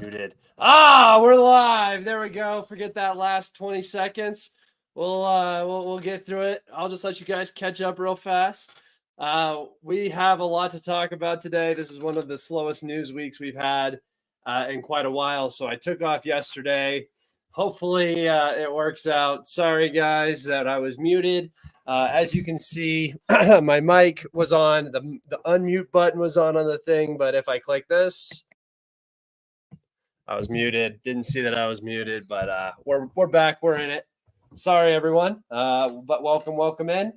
Muted. We're live. There we go. Forget that last 20 seconds. We'll get through it. I'll just let you guys catch up real fast. We have a lot to talk about today. This is one of the slowest news weeks we've had in quite a while. So I took off yesterday. Hopefully it works out. Sorry guys that I was muted. As you can see, my mic was on. The unmute button was on the thing, but if I click this, I was muted. Didn't see that I was muted, but we're back. We're in it. Sorry, everyone. But welcome in.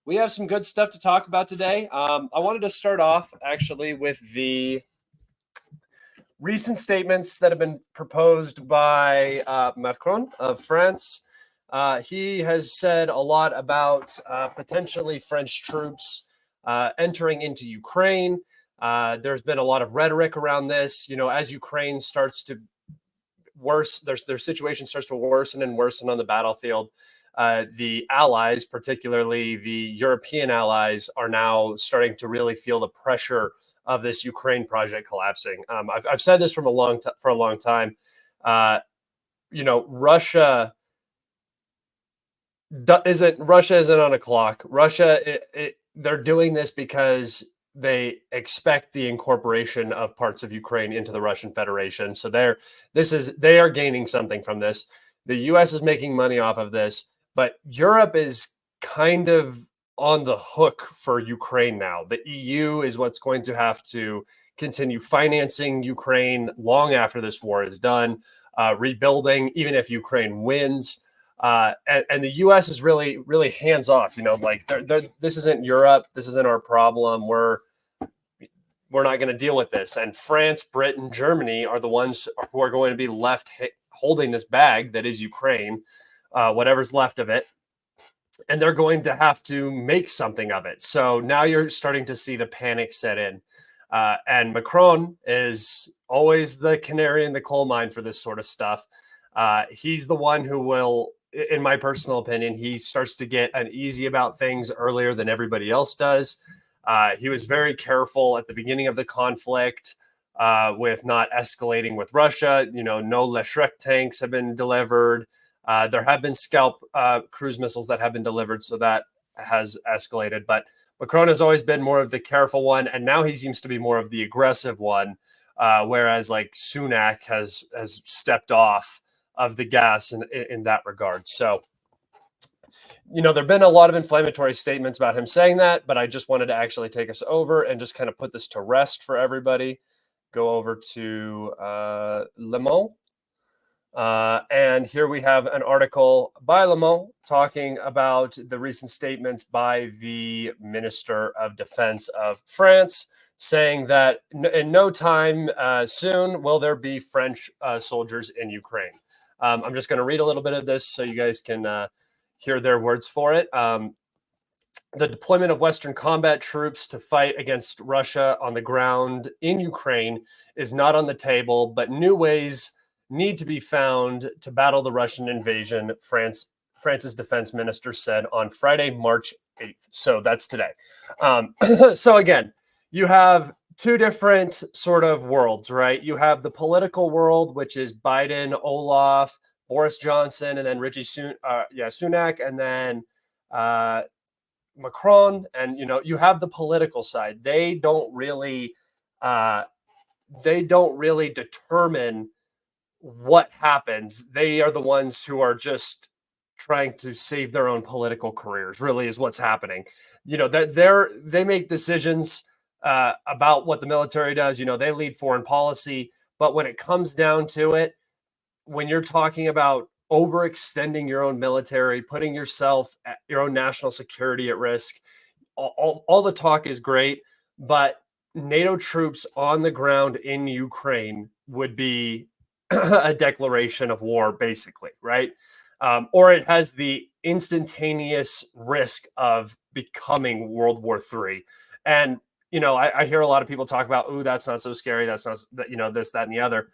We have some good stuff to talk about today. I wanted to start off actually with the recent statements that have been proposed by Macron of France. He has said a lot about potentially French troops entering into Ukraine. There's been a lot of rhetoric around this. You know, as Ukraine starts to their situation starts to worsen and worsen on the battlefield. The allies, particularly the European allies, are now starting to really feel the pressure of this Ukraine project collapsing. I've said this for a long time. You know, Russia isn't on a clock. Russia, they're doing this because they expect the incorporation of parts of Ukraine into the Russian Federation. So they are gaining something from this. The US is making money off of this, but Europe is kind of on the hook for Ukraine now. The EU is what's going to have to continue financing Ukraine long after this war is done, rebuilding, even if Ukraine wins. And the U.S. is really, really hands off. You know, like this isn't Europe. This isn't our problem. We're not going to deal with this. And France, Britain, Germany are the ones who are going to be left holding this bag that is Ukraine, whatever's left of it. And they're going to have to make something of it. So now you're starting to see the panic set in. And Macron is always the canary in the coal mine for this sort of stuff. He's the one who will, in my personal opinion, he starts to get uneasy about things earlier than everybody else does. He was very careful at the beginning of the conflict with not escalating with Russia. You know, no Leopard tanks have been delivered. There have been Scalp cruise missiles that have been delivered, so that has escalated. But Macron has always been more of the careful one, and now he seems to be more of the aggressive one, whereas like Sunak has stepped off of the gas in that regard. So, you know, there have been a lot of inflammatory statements about him saying that, but I just wanted to actually take us over and just kind of put this to rest for everybody. Go over to Le Mans. And here we have an article by Le Monde talking about the recent statements by the Minister of Defense of France, saying that in no time soon will there be French soldiers in Ukraine. I'm just going to read a little bit of this so you guys can hear their words for it. The deployment of Western combat troops to fight against Russia on the ground in Ukraine is not on the table, but new ways need to be found to battle the Russian invasion, France's defense minister said on Friday, March 8th. So that's today. So again, you have two different sort of worlds, right? You have the political world, which is Biden, Olaf, Boris Johnson, and then Sunak, and then Macron, and you have the political side. They don't really determine what happens. They are the ones who are just trying to save their own political careers, really is what's happening. They make decisions about what the military does. They lead foreign policy, but when it comes down to it, when you're talking about overextending your own military, putting yourself, your own national security at risk, all the talk is great, but NATO troops on the ground in Ukraine would be a declaration of war, basically, right? Or it has the instantaneous risk of becoming World War III. And, I hear a lot of people talk about, oh, that's not so scary. That's not, this, that, and the other.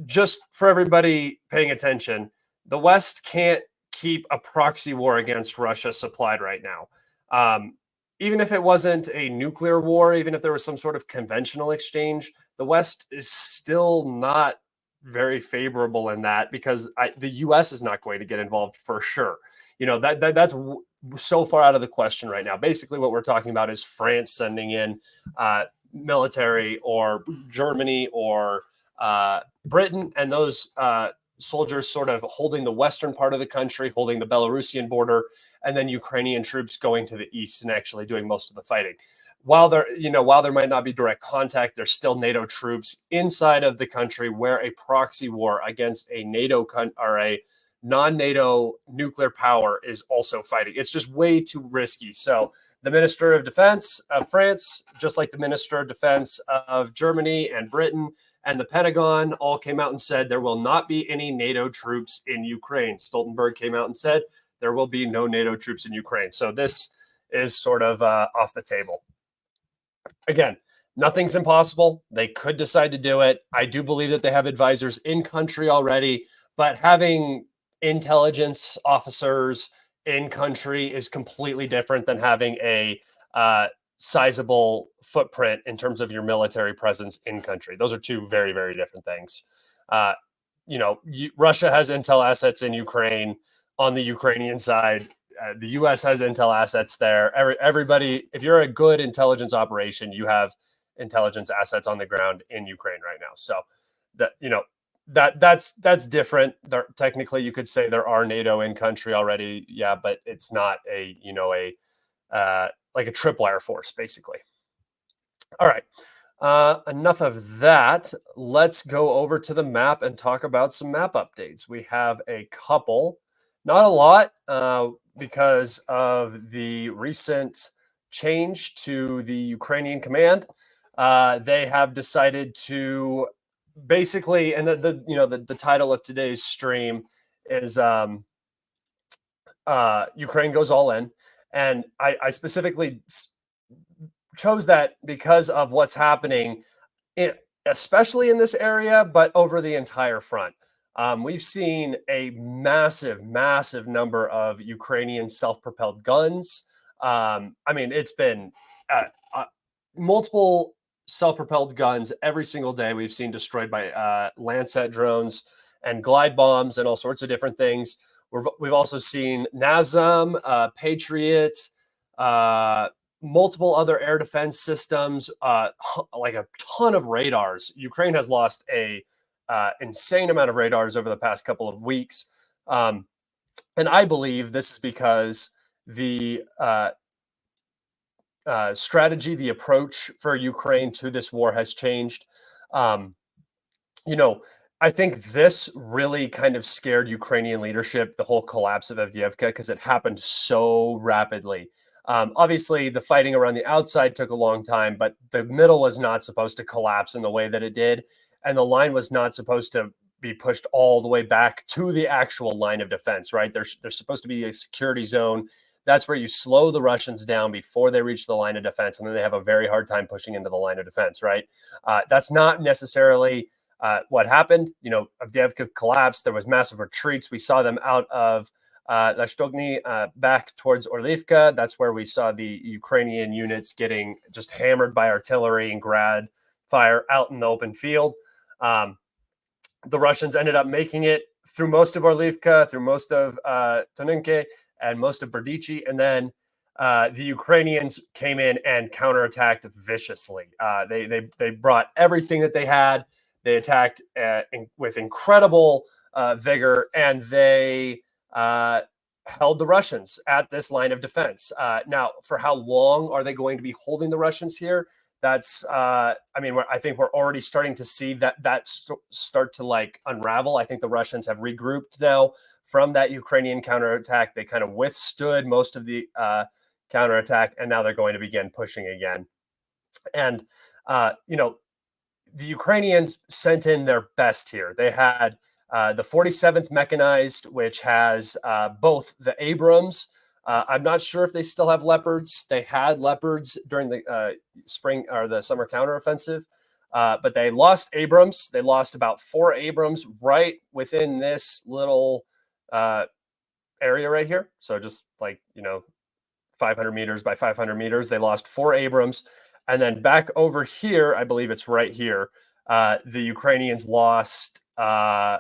Just for everybody paying attention, the West can't keep a proxy war against Russia supplied right now. Even if it wasn't a nuclear war, even if there was some sort of conventional exchange, the West is still not very favorable in that, because the U.S. is not going to get involved for sure. That's so far out of the question right now. Basically, what we're talking about is France sending in military, or Germany, or Britain, and those soldiers sort of holding the western part of the country, holding the Belarusian border, and then Ukrainian troops going to the east and actually doing most of the fighting. While there might not be direct contact, there's still NATO troops inside of the country where a proxy war against a NATO or a non-NATO nuclear power is also fighting. It's just way too risky. So the Minister of Defense of France, just like the Minister of Defense of Germany and Britain and the Pentagon, all came out and said there will not be any NATO troops in Ukraine. Stoltenberg came out and said there will be no NATO troops in Ukraine. So this is sort of off the table. Again, nothing's impossible. They could decide to do it. I do believe that they have advisors in country already, but having intelligence officers in country is completely different than having a sizable footprint in terms of your military presence in country. Those are two very, very different things. Russia has intel assets in Ukraine. On the Ukrainian side, the U.S. has intel assets there. Everybody, if you're a good intelligence operation, you have intelligence assets on the ground in Ukraine right now. So that's different. Technically, you could say there are NATO in country already, yeah, but it's not a like a tripwire force, basically. All right. Enough of that. Let's go over to the map and talk about some map updates. We have a couple, not a lot, because of the recent change to the Ukrainian command. They have decided to basically, and the title of today's stream is Ukraine goes all in. And I specifically chose that because of what's happening, especially in this area, but over the entire front. We've seen a massive, massive number of Ukrainian self-propelled guns. It's been multiple self-propelled guns every single day we've seen destroyed by Lancet drones and glide bombs and all sorts of different things. We've also seen NASAM, Patriot, multiple other air defense systems, like a ton of radars. Ukraine has lost a insane amount of radars over the past couple of weeks. And I believe this is because the strategy, the approach for Ukraine to this war has changed. I think this really kind of scared Ukrainian leadership, the whole collapse of Avdiivka, because it happened so rapidly. Obviously, the fighting around the outside took a long time, but the middle was not supposed to collapse in the way that it did. And the line was not supposed to be pushed all the way back to the actual line of defense, right? There's supposed to be a security zone. That's where you slow the Russians down before they reach the line of defense, and then they have a very hard time pushing into the line of defense, right? That's not necessarily what happened. Avdiivka collapsed. There was massive retreats. We saw them out of Lastogny back towards Orlivka. That's where we saw the Ukrainian units getting just hammered by artillery and grad fire out in the open field. The Russians ended up making it through most of Orlivka, through most of Tonenke, and most of Berdichi. And then the Ukrainians came in and counterattacked viciously. They brought everything that they had. They attacked with incredible vigor, and they held the Russians at this line of defense. Now, for how long are they going to be holding the Russians here? That's, I think we're already starting to see that start to unravel. I think the Russians have regrouped now from that Ukrainian counterattack. They kind of withstood most of the counterattack, and now they're going to begin pushing again. And, the Ukrainians sent in their best here. They had the 47th Mechanized, which has both the Abrams. I'm not sure if they still have Leopards. They had Leopards during the spring or the summer counteroffensive, but they lost Abrams. They lost about 4 Abrams right within this little area right here. So just 500 meters by 500 meters, they lost 4 Abrams. And then back over here, I believe it's right here, the Ukrainians lost a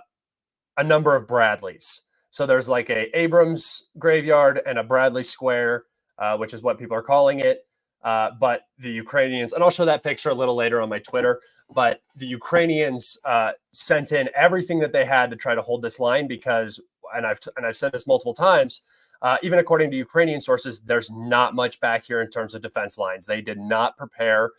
number of Bradleys. So there's a Abrams graveyard and a Bradley square, which is what people are calling it. But the Ukrainians, and I'll show that picture a little later on my Twitter, but the Ukrainians sent in everything that they had to try to hold this line because, and I've said this multiple times, even according to Ukrainian sources, there's not much back here in terms of defense lines. They did not prepare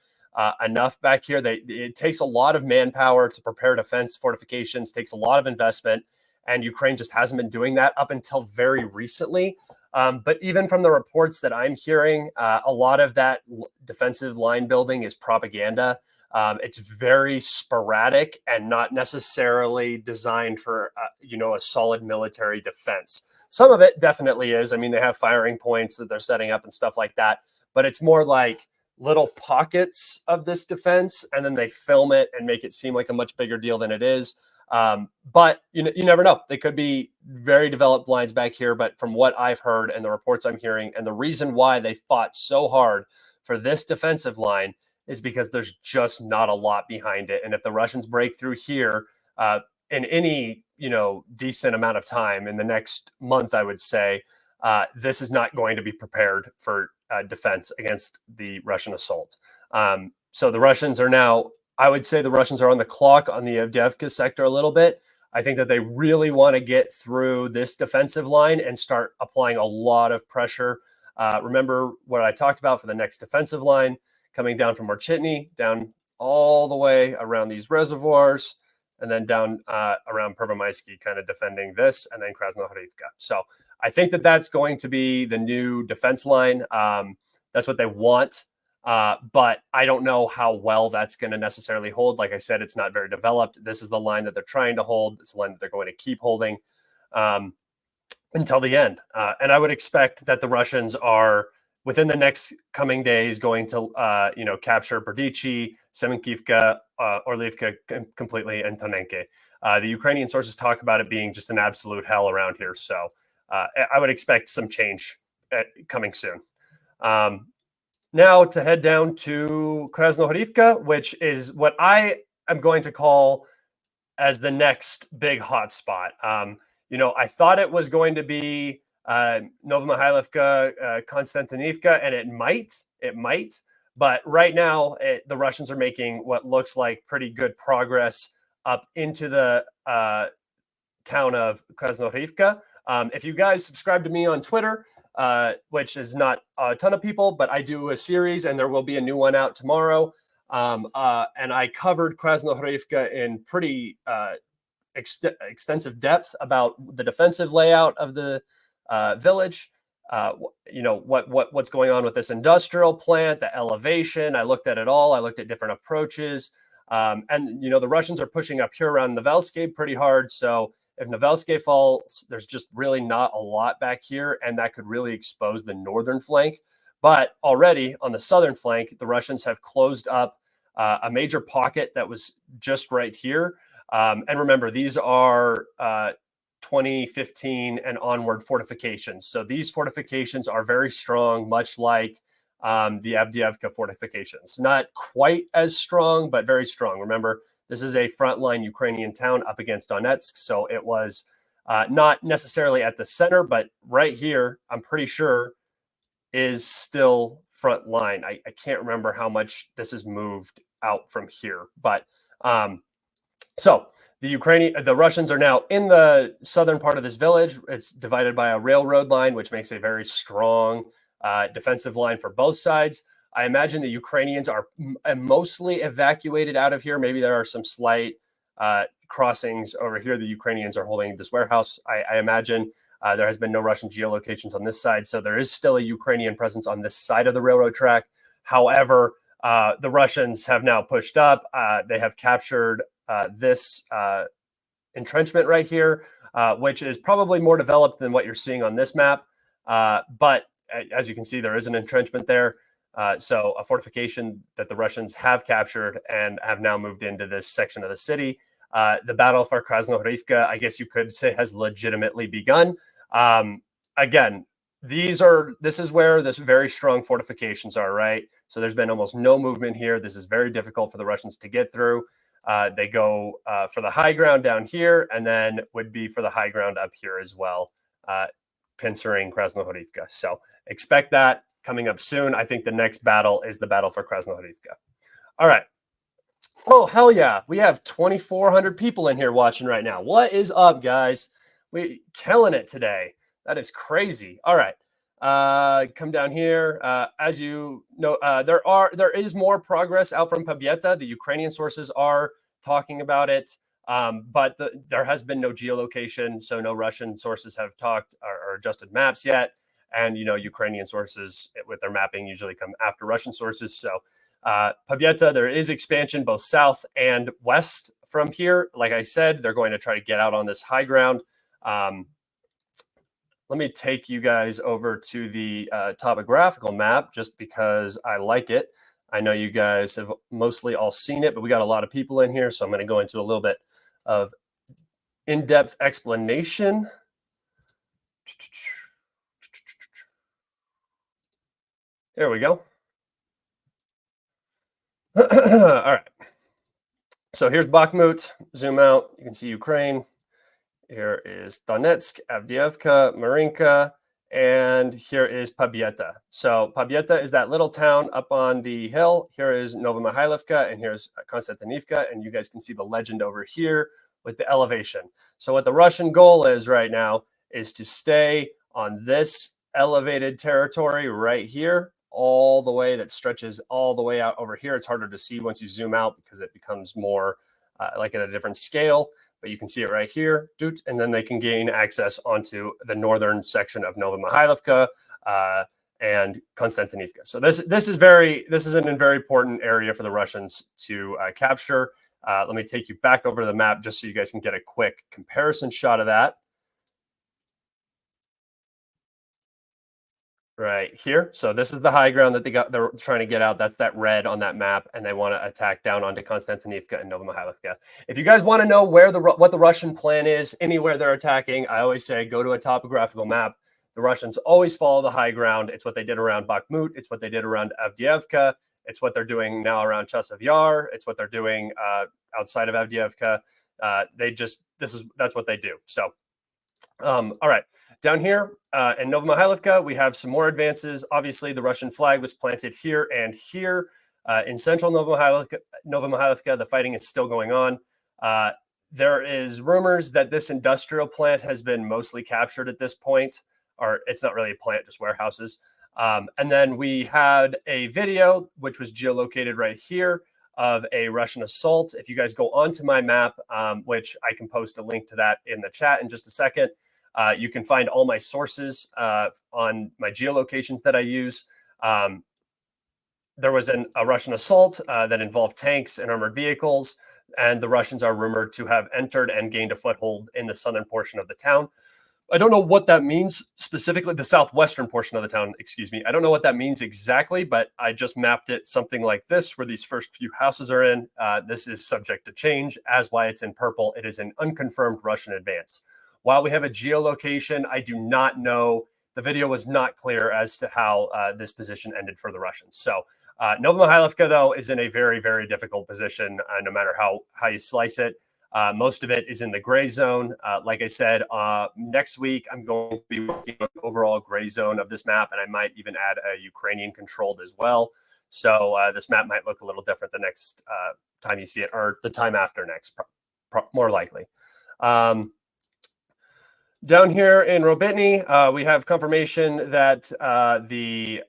enough back here. It takes a lot of manpower to prepare defense fortifications, takes a lot of investment, and Ukraine just hasn't been doing that up until very recently. But even from the reports that I'm hearing, a lot of that defensive line building is propaganda. It's very sporadic and not necessarily designed for a solid military defense. Some of it definitely is. I mean, they have firing points that they're setting up and stuff like that, but it's more like little pockets of this defense, and then they film it and make it seem like a much bigger deal than it is. But you never know. They could be very developed lines back here, but from what I've heard and the reports I'm hearing, and the reason why they fought so hard for this defensive line is because there's just not a lot behind it. And if the Russians break through here, in any decent amount of time in the next month, I would say this is not going to be prepared for defense against the Russian assault. So the Russians are now, I would say the Russians are on the clock on the Avdiivka sector a little bit. I think that they really want to get through this defensive line and start applying a lot of pressure. Remember what I talked about for the next defensive line, coming down from Orchitny, down all the way around these reservoirs, and then down around Pervomaysky, kind of defending this, and then Krasnohorivka. So I think that that's going to be the new defense line. That's what they want. But I don't know how well that's going to necessarily hold. Like I said, it's not very developed. This is the line that they're trying to hold. It's the line that they're going to keep holding until the end. And I would expect that the Russians are, within the next coming days, going to capture Berdichi, Semenkivka, Orlivka completely, and Tonenke. The Ukrainian sources talk about it being just an absolute hell around here. So I would expect some change coming soon. Now to head down to Krasnohorivka, which is what I am going to call as the next big hotspot. I thought it was going to be Mykhailivka, Konstantinivka, and it might. But right now, the Russians are making what looks like pretty good progress up into the town of Krasnohorivka. If you guys subscribe to me on Twitter, which is not a ton of people, but I do a series, and there will be a new one out tomorrow. And I covered Krasnohorivka in pretty extensive depth about the defensive layout of the village. What's going on with this industrial plant, the elevation. I looked at it all. I looked at different approaches. And the Russians are pushing up here around Novelske pretty hard. So if Novelske falls, there's just really not a lot back here, and that could really expose the northern flank. But already on the southern flank, the Russians have closed up a major pocket that was just right here. And remember, these are 2015 and onward fortifications. So these fortifications are very strong, much like the Avdiivka fortifications. Not quite as strong, but very strong. Remember, this is a frontline Ukrainian town up against Donetsk. So it was not necessarily at the center, but right here, I'm pretty sure, is still front line. I can't remember how much this has moved out from here. But so the Russians are now in the southern part of this village. It's divided by a railroad line, which makes a very strong defensive line for both sides. I imagine the Ukrainians are mostly evacuated out of here. Maybe there are some slight crossings over here. The Ukrainians are holding this warehouse. I imagine there has been no Russian geolocations on this side. So there is still a Ukrainian presence on this side of the railroad track. However, the Russians have now pushed up. They have captured this entrenchment right here, which is probably more developed than what you're seeing on this map. But as you can see, there is an entrenchment there. So a fortification that the Russians have captured and have now moved into this section of the city. The battle for Krasnohorivka, I guess you could say, has legitimately begun. Again, this is where this very strong fortifications are, right? So there's been almost no movement here. This is very difficult for the Russians to get through. They go for the high ground down here, and then would be for the high ground up here as well, pincering Krasnohorivka. So expect that coming up soon. I think the next battle is the battle for Krasnohorivka. All right. Oh, hell yeah. We have 2,400 people in here watching right now. What is up, guys? We killing it today. That is crazy. All right. Come down here. As you know, there is more progress out from Pabieta. The Ukrainian sources are talking about it, but there has been no geolocation, so no Russian sources have talked or adjusted maps yet. And Ukrainian sources with their mapping usually come after Russian sources. So Pabieta, there is expansion both south and west from here. Like I said, they're going to try to get out on this high ground. Let me take you guys over to the topographical map just because I like it. I know you guys have mostly all seen it, but we got a lot of people in here, so I'm going to go into a little bit of in-depth explanation. There we go. All right. So here's Bakhmut. Zoom out. You can see Ukraine. Here is Donetsk, Avdiivka, Marinka, and here is Pabieta. So Pabieta is that little town up on the hill. Here is Mykhailivka, and here's Konstantinivka, and you guys can see the legend over here with the elevation. So what the Russian goal is right now is to stay on this elevated territory right here, all the way that stretches all the way out over here. It's harder to see once you zoom out because it becomes more like at a different scale. But you can see it right here, and then they can gain access onto the northern section of Mykhailivka and Konstantinivka. So this is a very important area for the Russians to capture. Let me take you back over the map just so you guys can get a quick comparison shot of that. Right here. So this is the high ground that they're trying to get out. That's that red on that map, and they want to attack down onto Konstantinivka and Mykhailivka. If you guys want to know what the Russian plan is, anywhere they're attacking, I always say go to a topographical map. The Russians always follow the high ground. It's what they did around Bakhmut. It's what they did around Avdiivka. It's what they're doing now around Chasiv Yar. It's what they're doing outside of Avdiivka. That's what they do. So, all right. Down here in Mykhailivka, we have some more advances. Obviously, the Russian flag was planted here and here. In central Mykhailivka, the fighting is still going on. There is rumors that this industrial plant has been mostly captured at this point, or it's not really a plant, just warehouses. And then we had a video, which was geolocated right here, of a Russian assault. If you guys go onto my map, which I can post a link to that in the chat in just a second, you can find all my sources on my geolocations that I use. There was a Russian assault that involved tanks and armored vehicles, and the Russians are rumored to have entered and gained a foothold in the southern portion of the town. I don't know what that means specifically, the southwestern portion of the town, excuse me. I don't know what that means exactly, but I just mapped it something like this, where these first few houses are in. This is subject to change, as why it's in purple. It is an unconfirmed Russian advance. While we have a geolocation, I do not know. The video was not clear as to how this position ended for the Russians. So Nova Mykhailivka, though, is in a very, very difficult position, no matter how you slice it. Most of it is in the gray zone. Like I said, next week, I'm going to be working on the overall gray zone of this map, and I might even add a Ukrainian controlled as well. So this map might look a little different the next time you see it, or the time after next, more likely. Down here in Robotny, we have confirmation that the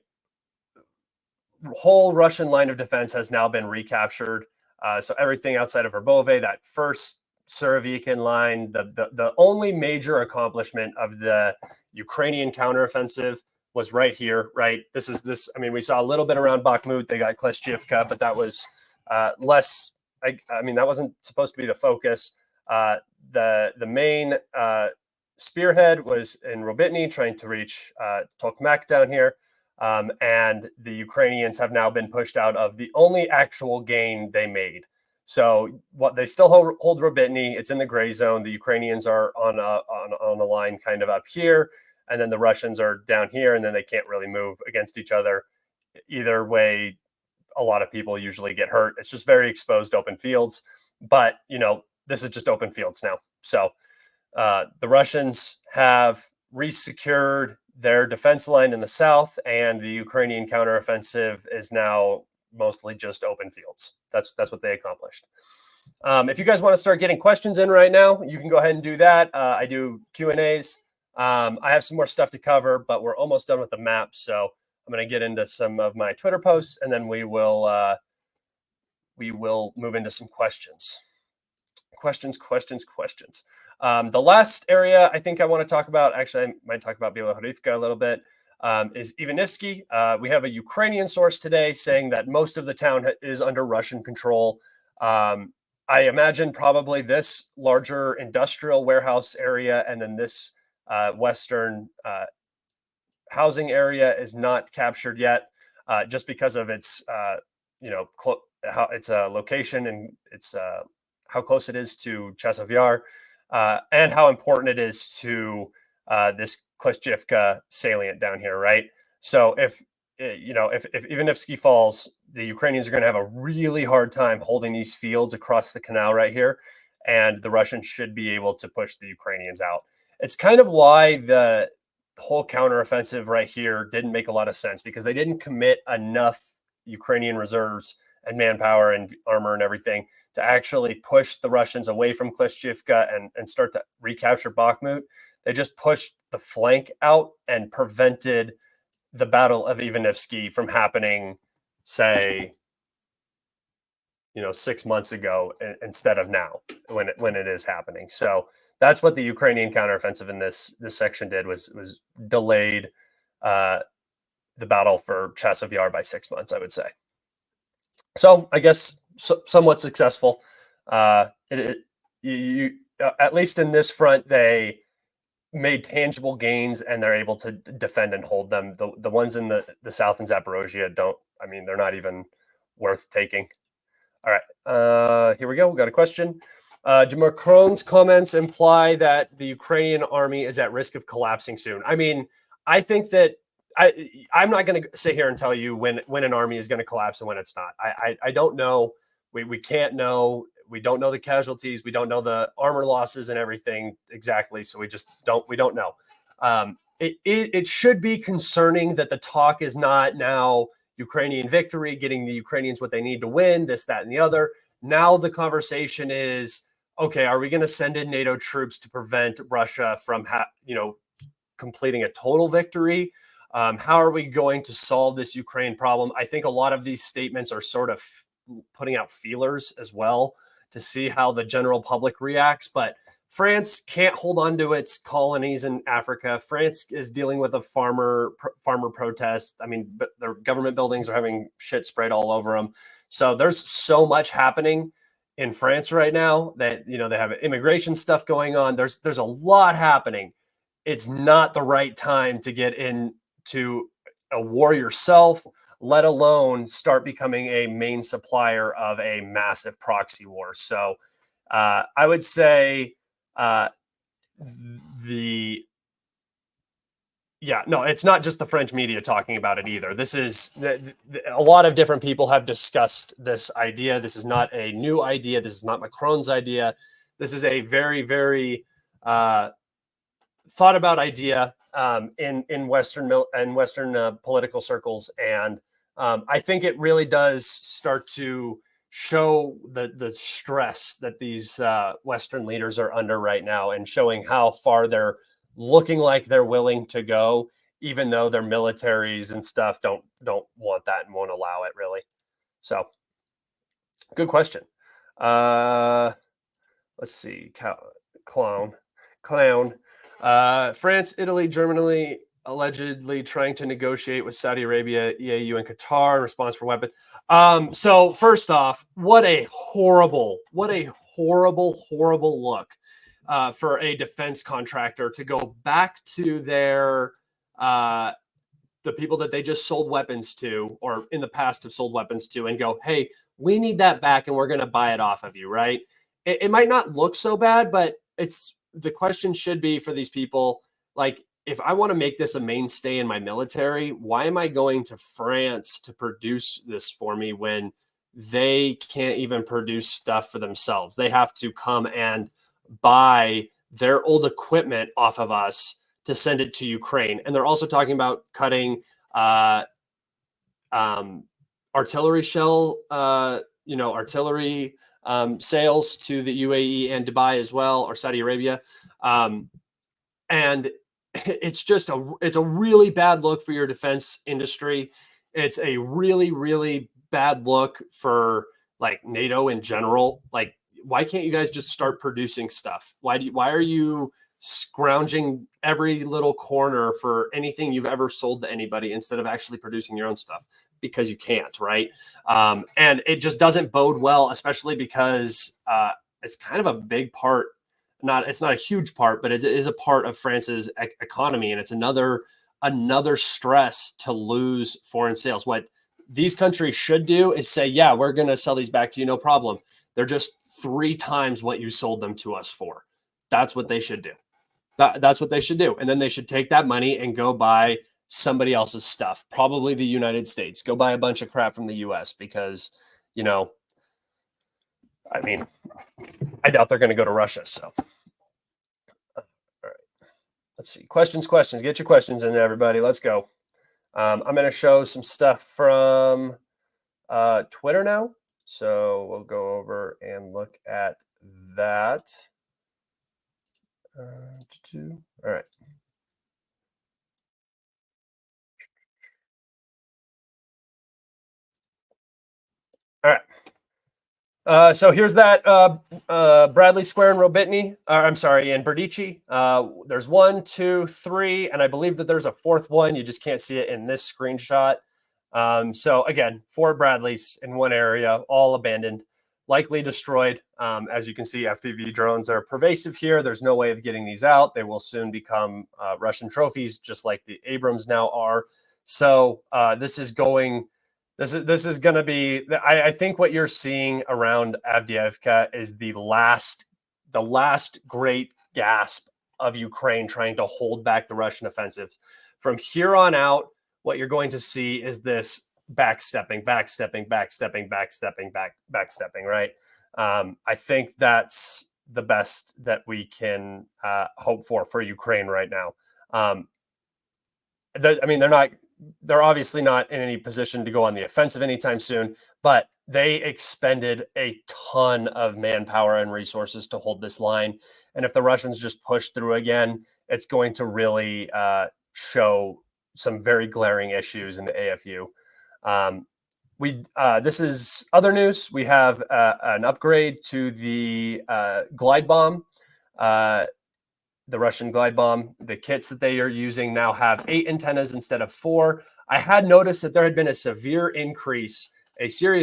whole Russian line of defense has now been recaptured. So everything outside of Verbove, that first Syrsky line, the only major accomplishment of the Ukrainian counteroffensive was right here, right? I mean, we saw a little bit around Bakhmut. They got Klishchivka, but that was less, I mean, that wasn't supposed to be the focus. The main spearhead was in Robotny, trying to reach Tokmak down here. And the Ukrainians have now been pushed out of the only actual gain they made. So what they still hold Robotny. It's in the gray zone. The Ukrainians are on a line kind of up here, and then the Russians are down here, and then they can't really move against each other. Either way, a lot of people usually get hurt. It's just very exposed open fields. But, you know, this is just open fields now. So the Russians have resecured their defense line in the south, and the Ukrainian counteroffensive is now mostly just open fields. That's what they accomplished. If you guys want to start getting questions in right now, you can go ahead and do that. I do Q&As. I have some more stuff to cover, but we're almost done with the map, so I'm going to get into some of my Twitter posts, and then we will move into some questions. Questions. The last area I think I want to talk about, actually I might talk about Mykhailivka a little bit, is Ivanivske. We have a Ukrainian source today saying that most of the town is under Russian control. I imagine probably this larger industrial warehouse area and then this western housing area is not captured yet, just because of its how its location and its how close it is to Chasiv Yar, and how important it is to this Klishchivka salient down here, right? So if Ivanivske falls, the Ukrainians are going to have a really hard time holding these fields across the canal right here, and the Russians should be able to push the Ukrainians out. It's kind of why the whole counteroffensive right here didn't make a lot of sense, because they didn't commit enough Ukrainian reserves and manpower and armor and everything to actually push the Russians away from Klishchivka and start to recapture Bakhmut. They just pushed the flank out and prevented the Battle of Ivanivske from happening, say, 6 months ago instead of now when it is happening. So that's what the Ukrainian counteroffensive in this section did, was delayed the battle for Chasiv Yar by 6 months, I would say. So I guess somewhat successful. At least in this front, they made tangible gains and they're able to defend and hold them. The ones in the south in Zaporizhzhia they're not even worth taking. All right, here we go. We got a question. Do Macron's comments imply that the Ukrainian army is at risk of collapsing soon? I mean, I think that I'm not going to sit here and tell you when an army is going to collapse and when it's not. I don't know. We can't know. We don't know the casualties. We don't know the armor losses and everything exactly. So we don't know. It should be concerning that the talk is not now Ukrainian victory, getting the Ukrainians what they need to win, this, that, and the other. Now the conversation is, okay, are we going to send in NATO troops to prevent Russia from completing a total victory? How are we going to solve this Ukraine problem? I think a lot of these statements are sort of putting out feelers as well to see how the general public reacts. But France can't hold on to its colonies in Africa. France is dealing with a farmer protest. I mean, but their government buildings are having shit sprayed all over them. So there's so much happening in France right now that, you know, they have immigration stuff going on. There's a lot happening. It's not the right time to get into a war yourself, let alone start becoming a main supplier of a massive proxy war. So I would say it's not just the French media talking about it either. This is a lot of different people have discussed this idea. This is not a new idea. This is not Macron's idea. This is a very, very thought about idea in Western political circles, and I think it really does start to show the stress that these Western leaders are under right now, and showing how far they're looking like they're willing to go, even though their militaries and stuff don't want that and won't allow it, really. So, good question. Let's see, clown. France, Italy, Germany allegedly trying to negotiate with Saudi Arabia, EAU, and Qatar in response for weapons. So first off, what a horrible look for a defense contractor to go back to their the people that they just sold weapons to, or in the past have sold weapons to, and go, hey, we need that back and we're going to buy it off of you, right? It might not look so bad, but the question should be for these people, like, if I want to make this a mainstay in my military, why am I going to France to produce this for me when they can't even produce stuff for themselves? They have to come and buy their old equipment off of us to send it to Ukraine. And they're also talking about cutting artillery shell, artillery sales to the UAE and Dubai as well, or Saudi Arabia. And it's a really bad look for your defense industry. It's a really, really bad look for like NATO in general. Like, why can't you guys just start producing stuff? Why are you scrounging every little corner for anything you've ever sold to anybody instead of actually producing your own stuff? Because you can't, right? And it just doesn't bode well, especially because it's kind of a big part. It's not a huge part, but it is a part of France's economy, and it's another stress to lose foreign sales. What these countries should do is say, yeah, we're going to sell these back to you, no problem. They're just 3 times what you sold them to us for. That's what they should do. That's what they should do. And then they should take that money and go buy somebody else's stuff, probably the United States. Go buy a bunch of crap from the US because, I mean, I doubt they're going to go to Russia. So, all right, let's see. Questions. Get your questions in, everybody. Let's go. I'm going to show some stuff from Twitter now. So we'll go over and look at that. All right. All right. So here's that Bradley Square in Robitny. I'm sorry, in Berdici. There's 1, 2, 3, and I believe that there's a 4th one. You just can't see it in this screenshot. So again, 4 Bradleys in one area, all abandoned, likely destroyed. As you can see, FPV drones are pervasive here. There's no way of getting these out. They will soon become Russian trophies, just like the Abrams now are. So this is going to be, I think what you're seeing around Avdiivka is the last great gasp of Ukraine trying to hold back the Russian offensives. From here on out, what you're going to see is this backstepping, right? I think that's the best that we can hope for Ukraine right now. They're obviously not in any position to go on the offensive anytime soon, but they expended a ton of manpower and resources to hold this line. And if the Russians just push through again, it's going to really show some very glaring issues in the AFU. this is other news. We have an upgrade to the glide bomb, the Russian glide bomb. The kits that they are using now have 8 antennas instead of 4. I had noticed that there had been a serious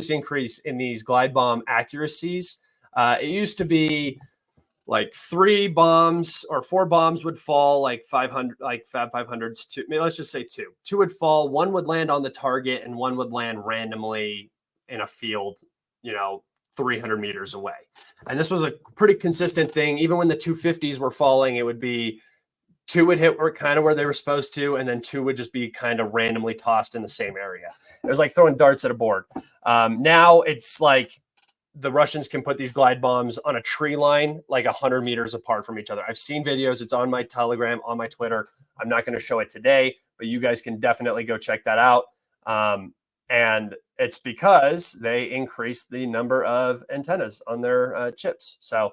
increase in these glide bomb accuracies. It used to be like 3 bombs or 4 bombs would fall, like 500, like Fab 500s. Let's just say 2. 2 would fall, 1 would land on the target, and 1 would land randomly in a field, 300 meters away. And this was a pretty consistent thing. Even when the 250s were falling, it would be 2 would hit kind of where they were supposed to, and then 2 would just be kind of randomly tossed in the same area. It was like throwing darts at a board. Now it's like the Russians can put these glide bombs on a tree line like 100 meters apart from each other. I've seen videos. It's on my Telegram, on my Twitter. I'm not going to show it today, but you guys can definitely go check that out. And it's because they increased the number of antennas on their chips. So,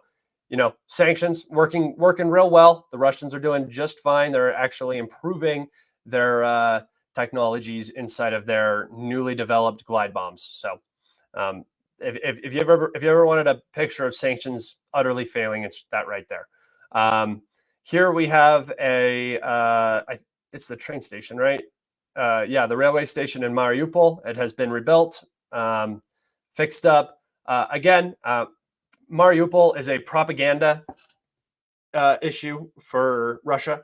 sanctions working real well. The Russians are doing just fine. They're actually improving their technologies inside of their newly developed glide bombs. So, if you ever wanted a picture of sanctions utterly failing, it's that right there. Here we have it's the train station, right? The railway station in Mariupol. It has been rebuilt, fixed up. Again, Mariupol is a propaganda issue for Russia.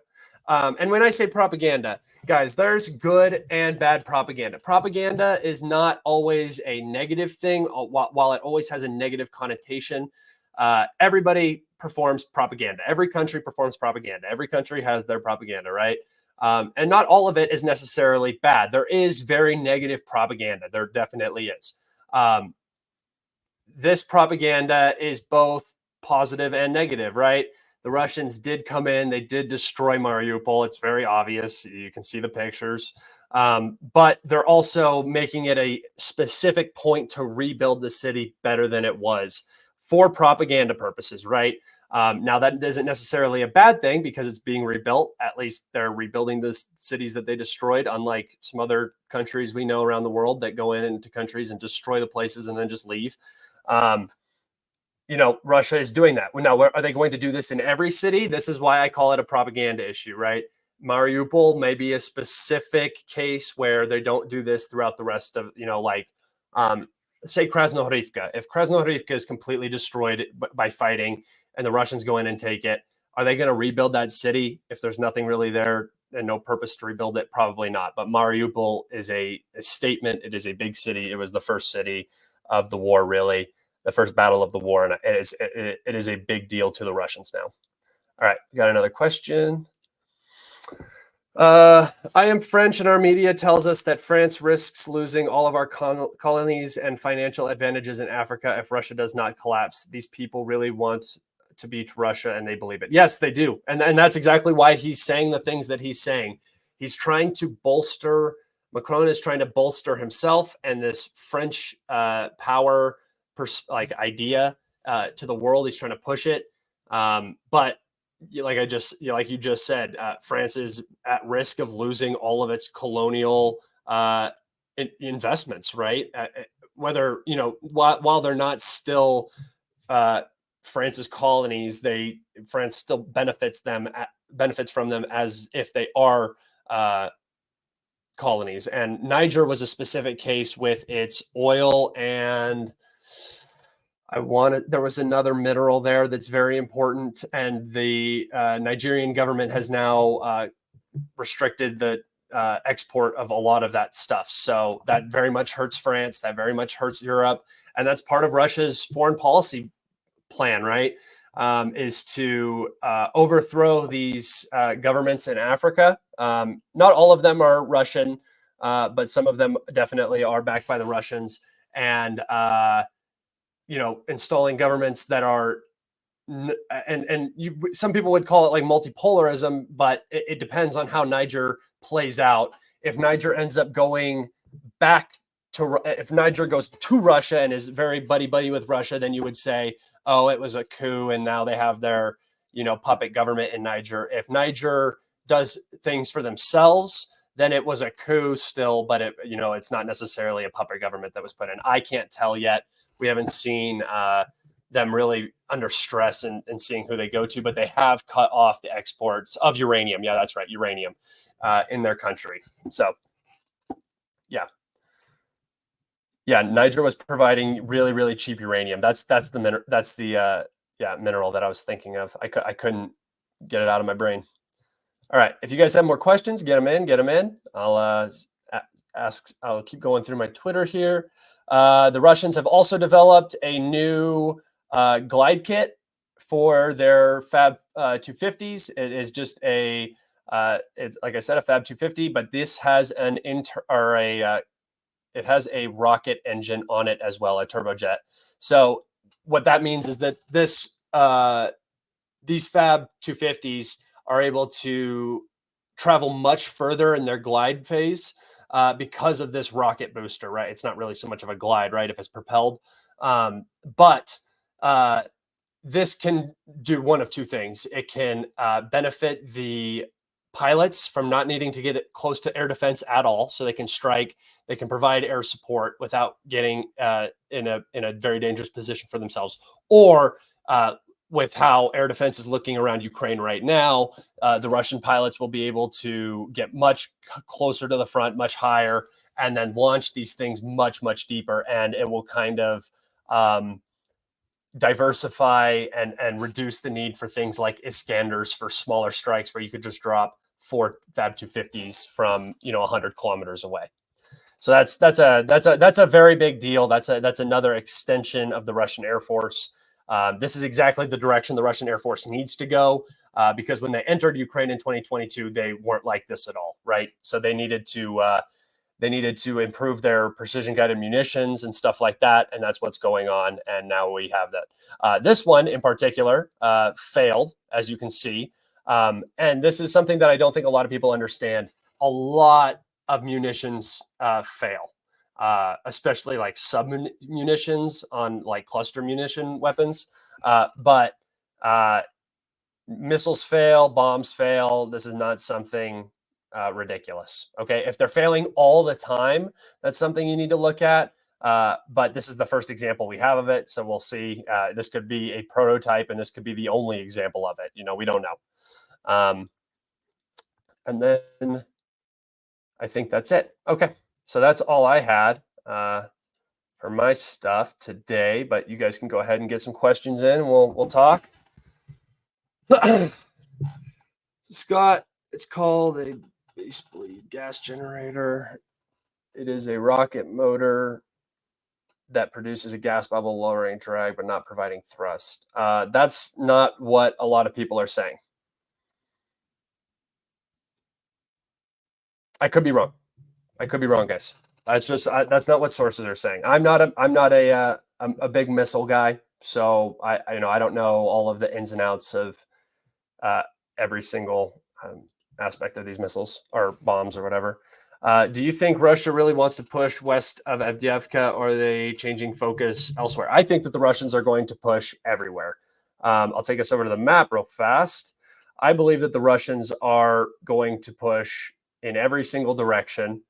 And when I say propaganda, guys, there's good and bad propaganda. Propaganda is not always a negative thing, while it always has a negative connotation. Everybody performs propaganda. Every country performs propaganda. Every country has their propaganda, right? And not all of it is necessarily bad. There is very negative propaganda. There definitely is. This propaganda is both positive and negative, right? The Russians did come in. They did destroy Mariupol. It's very obvious. You can see the pictures. But they're also making it a specific point to rebuild the city better than it was for propaganda purposes, right? Now, that isn't necessarily a bad thing because it's being rebuilt. At least they're rebuilding the cities that they destroyed, unlike some other countries we know around the world that go into countries and destroy the places and then just leave. Russia is doing that. Now, are they going to do this in every city? This is why I call it a propaganda issue, right? Mariupol may be a specific case where they don't do this throughout the rest of, say Krasnohorivka. If Krasnohorivka is completely destroyed by fighting and the Russians go in and take it, are they going to rebuild that city if there's nothing really there and no purpose to rebuild it? Probably not. But Mariupol is a statement. It is a big city. It was the first city of the war, really. The first battle of the war, and it is a big deal to the Russians now. All right, got another question. I am French, and our media tells us that France risks losing all of our colonies and financial advantages in Africa if Russia does not collapse. These people really want to beat Russia, and they believe it. Yes, they do, and that's exactly why he's saying the things that he's saying. He's trying to bolster. Macron is trying to bolster himself and this French power idea to the world. He's trying to push it, but like you just said, France is at risk of losing all of its colonial investments, right? Whether while they're not still France's colonies, France still benefits from them as if they are colonies. And Niger was a specific case with its oil, and there was another mineral there that's very important, and the Nigerian government has now restricted the export of a lot of that stuff. So that very much hurts France. That very much hurts Europe, and that's part of Russia's foreign policy plan, right? Is to overthrow these governments in Africa. Not all of them are Russian, but some of them definitely are backed by the Russians, and installing governments that are, some people would call it like multipolarism, but it depends on how Niger plays out. If Niger ends up going back to, if Niger goes to Russia and is very buddy with Russia, then you would say, oh, it was a coup and now they have their, puppet government in Niger. If Niger does things for themselves, then it was a coup still, but it, you know, it's not necessarily a puppet government that was put in. I can't tell yet. We haven't seen them really under stress and seeing who they go to, but they have cut off the exports of uranium. Yeah, that's right, uranium in their country. So, yeah. Yeah, Niger was providing really, really cheap uranium. That's the mineral that I was thinking of. I couldn't get it out of my brain. All right, if you guys have more questions, get them in. Get them in. I'll ask. I'll keep going through my Twitter here. The Russians have also developed a new glide kit for their Fab 250s. It is just a it's like I said, a Fab 250, but this has an it has a rocket engine on it as well, a turbojet. So what that means is that this these Fab 250s are able to travel much further in their glide phase because of this rocket booster, right? It's not really so much of a glide, right, if it's propelled. But this can do one of two things. It can benefit the pilots from not needing to get close to air defense at all, so they can strike, they can provide air support without getting in a very dangerous position for themselves. Or with how air defense is looking around Ukraine right now, the Russian pilots will be able to get much closer to the front, much higher, and then launch these things much, much deeper. And it will kind of diversify and reduce the need for things like Iskanders for smaller strikes, where you could just drop 4 Fab 250s from 100 kilometers away. So that's a very big deal. That's another extension of the Russian Air Force. This is exactly the direction the Russian Air Force needs to go, because when they entered Ukraine in 2022, they weren't like this at all, right? So they needed to improve their precision guided munitions and stuff like that, and that's what's going on. And now we have that. This one in particular failed, as you can see, and this is something that I don't think a lot of people understand. A lot of munitions fail. Especially like sub munitions on like cluster munition weapons. But missiles fail, bombs fail. This is not something ridiculous. Okay. If they're failing all the time, that's something you need to look at. But this is the first example we have of it. So we'll see. This could be a prototype, and this could be the only example of it. We don't know. And then I think that's it. Okay. So that's all I had for my stuff today, but you guys can go ahead and get some questions in, and we'll talk. Scott, it's called a base bleed gas generator. It is a rocket motor that produces a gas bubble, lowering drag, but not providing thrust. That's not what a lot of people are saying. I could be wrong. Guys. That's not what sources are saying. I'm not a big missile guy, so I don't know all of the ins and outs of every single aspect of these missiles or bombs or whatever. Do you think Russia really wants to push west of Avdiivka, or are they changing focus elsewhere? I think that the Russians are going to push everywhere. I'll take us over to the map real fast. I believe that the Russians are going to push in every single direction,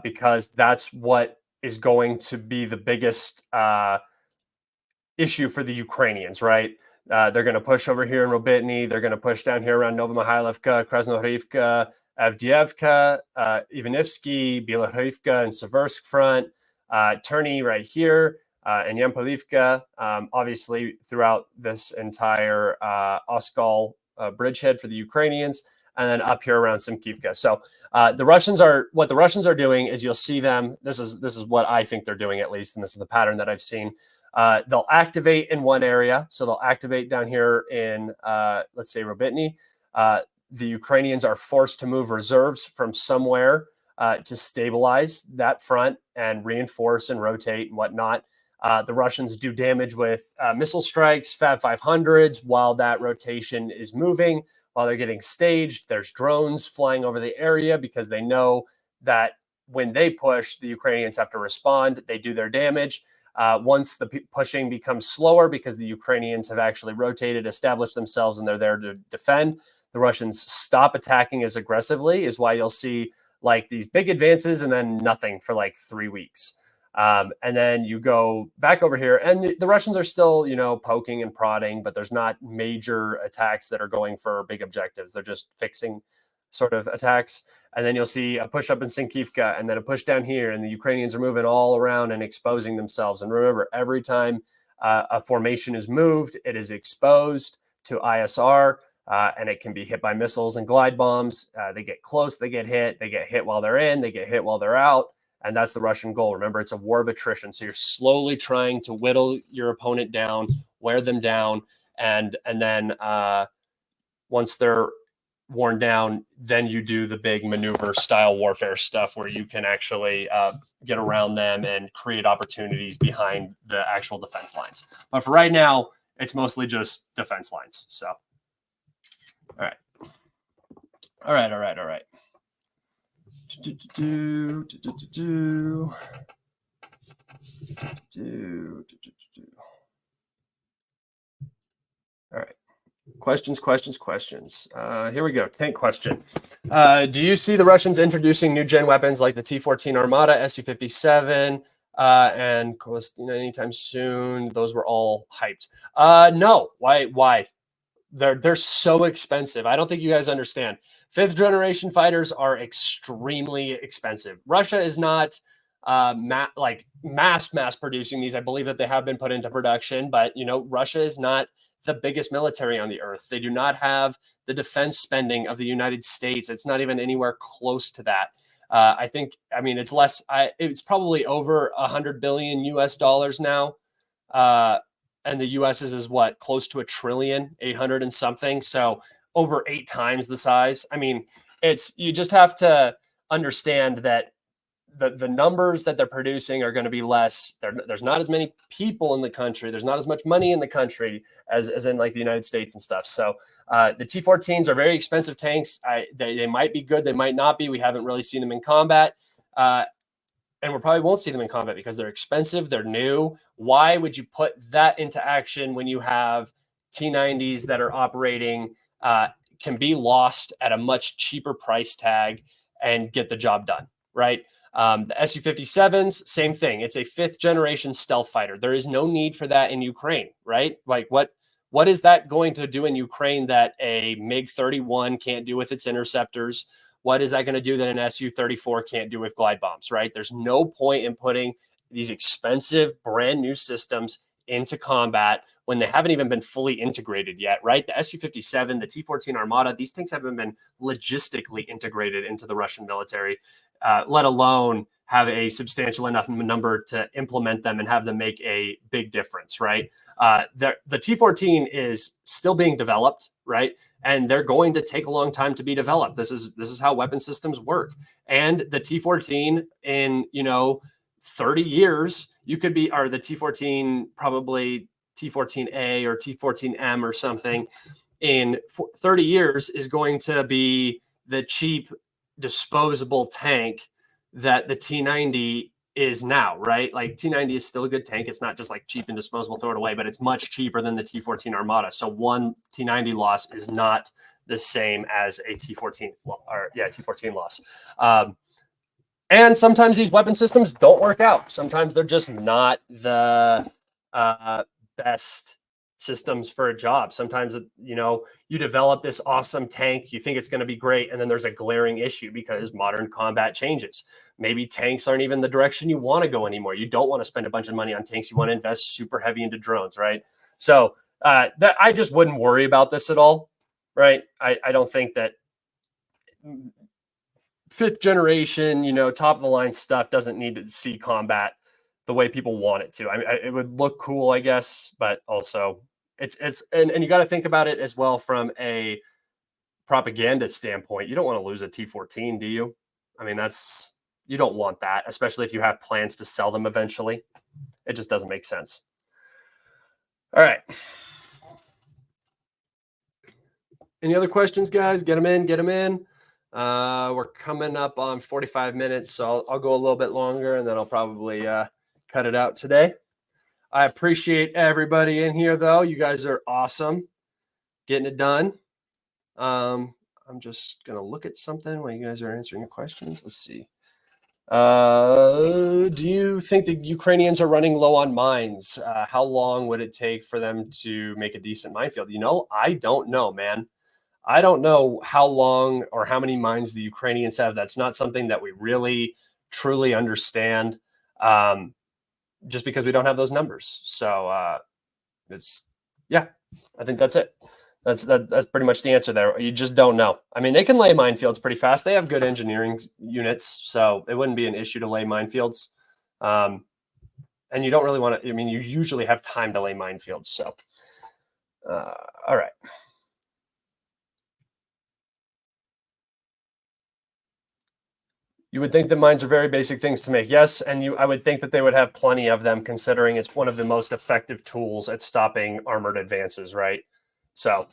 because that's what is going to be the biggest issue for the Ukrainians, right? They're going to push over here in Robytny. They're going to push down here around Mykhailivka, Krasnohorivka, Avdiivka, Ivanivske, Bielorivka, and Seversk front, Terny right here, and Yampolivka, obviously throughout this entire Oskol bridgehead for the Ukrainians, and then up here around Symkivka. So what the Russians are doing is, you'll see them. This is what I think they're doing, at least, and this is the pattern that I've seen. They'll activate in one area. So they'll activate down here in, let's say, Robytny. The Ukrainians are forced to move reserves from somewhere to stabilize that front and reinforce and rotate and whatnot. The Russians do damage with missile strikes, Fab 500s, while that rotation is moving, while they're getting staged. There's drones flying over the area, because they know that when they push, the Ukrainians have to respond. They do their damage. Once the pushing becomes slower, because the Ukrainians have actually rotated, established themselves, and they're there to defend, the Russians stop attacking as aggressively, is why you'll see like these big advances and then nothing for like 3 weeks. And then you go back over here, and the Russians are still, poking and prodding, but there's not major attacks that are going for big objectives. They're just fixing sort of attacks. And then you'll see a push up in Syrsky and then a push down here, and the Ukrainians are moving all around and exposing themselves. And remember, every time a formation is moved, it is exposed to ISR, and it can be hit by missiles and glide bombs. They get close, they get hit while they're in, they get hit while they're out. And that's the Russian goal. Remember, it's a war of attrition. So you're slowly trying to whittle your opponent down, wear them down, and then once they're worn down, then you do the big maneuver style warfare stuff where you can actually get around them and create opportunities behind the actual defense lines. But for right now, it's mostly just defense lines. So, all right. All right. Questions. Here we go. Tank question. Do you see the Russians introducing new gen weapons like the T-14 Armata, Su-57, and Kolestina anytime soon? Those were all hyped. No. Why? They're so expensive. I don't think you guys understand. 5th generation fighters are extremely expensive. Russia is not mass producing these. I believe that they have been put into production, but Russia is not the biggest military on the earth. They do not have the defense spending of the United States. It's not even anywhere close to that. It's less. It's probably over $100 billion US now. And the U.S. is what, close to $1 trillion, 800 and something. So over 8 times the size. I mean, you just have to understand that the numbers that they're producing are going to be less. There's not as many people in the country. There's not as much money in the country as in like the United States and stuff. So the T-14s are very expensive tanks. They might be good. They might not be. We haven't really seen them in combat. And we probably won't see them in combat because they're expensive. They're new. Why would you put that into action when you have T-90s that are operating, can be lost at a much cheaper price tag and get the job done, right? The Su-57s, same thing. It's a 5th generation stealth fighter. There is no need for that in Ukraine, right? Like what is that going to do in Ukraine that a MiG-31 can't do with its interceptors? What is that going to do that an Su-34 can't do with glide bombs, right? There's no point in putting these expensive brand new systems into combat when they haven't even been fully integrated yet, right? The Su-57, the T-14 Armata, these things haven't been logistically integrated into the Russian military, let alone have a substantial enough number to implement them and have them make a big difference, right? The T-14 is still being developed, right? And they're going to take a long time to be developed. This is how weapon systems work. And the T-14 in 30 years, you could be, or the T-14 probably T-14A or T-14M or something in 30 years is going to be the cheap disposable tank that the T-90 is now, right? Like T-90 is still a good tank. It's not just like cheap and disposable, throw it away, but it's much cheaper than the T-14 Armata. So one T-90 loss is not the same as a T-14 T-14 loss. And sometimes these weapon systems don't work out. Sometimes they're just not the best systems for a job. Sometimes, you develop this awesome tank, you think it's going to be great, and then there's a glaring issue because modern combat changes. Maybe tanks aren't even the direction you want to go anymore. You don't want to spend a bunch of money on tanks. You want to invest super heavy into drones, right? So that I just wouldn't worry about this at all, right? I don't think that 5th generation, top of the line stuff doesn't need to see combat the way people want it to. It would look cool, I guess, but also and you got to think about it as well from a propaganda standpoint. You don't want to lose a T-14, do you? I mean, you don't want that, especially if you have plans to sell them eventually. It just doesn't make sense. All right. Any other questions, guys? Get them in. We're coming up on 45 minutes, so I'll go a little bit longer, and then I'll probably cut it out today. I appreciate everybody in here, though. You guys are awesome, getting it done. I'm I'm just going to look at something while you guys are answering your questions. Let's see. Do you think the Ukrainians are running low on mines? How long would it take for them to make a decent minefield? I don't know, man. I don't know how long or how many mines the Ukrainians have. That's not something that we really truly understand, just because we don't have those numbers. So yeah, I think that's it. That's pretty much the answer there. You just don't know. I mean, they can lay minefields pretty fast. They have good engineering units, so it wouldn't be an issue to lay minefields. And you don't really want to. I mean, you usually have time to lay minefields. So, all right. You would think that mines are very basic things to make. Yes, and I would think that they would have plenty of them, considering it's one of the most effective tools at stopping armored advances, right? So,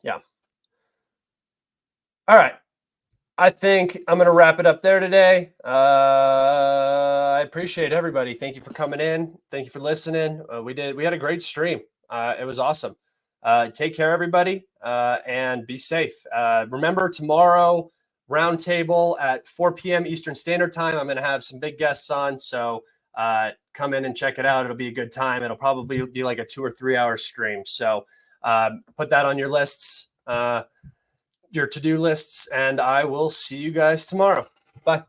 yeah. All right. I think I'm going to wrap it up there today. I appreciate everybody. Thank you for coming in. Thank you for listening. We had a great stream. It was awesome. Take care, everybody, and be safe. Remember, tomorrow, roundtable at 4 p.m. Eastern Standard Time. I'm going to have some big guests on, so come in and check it out. It'll be a good time. It'll probably be like a 2 or 3 hour stream. So put that on your lists. Your to-do lists, and I will see you guys tomorrow. Bye.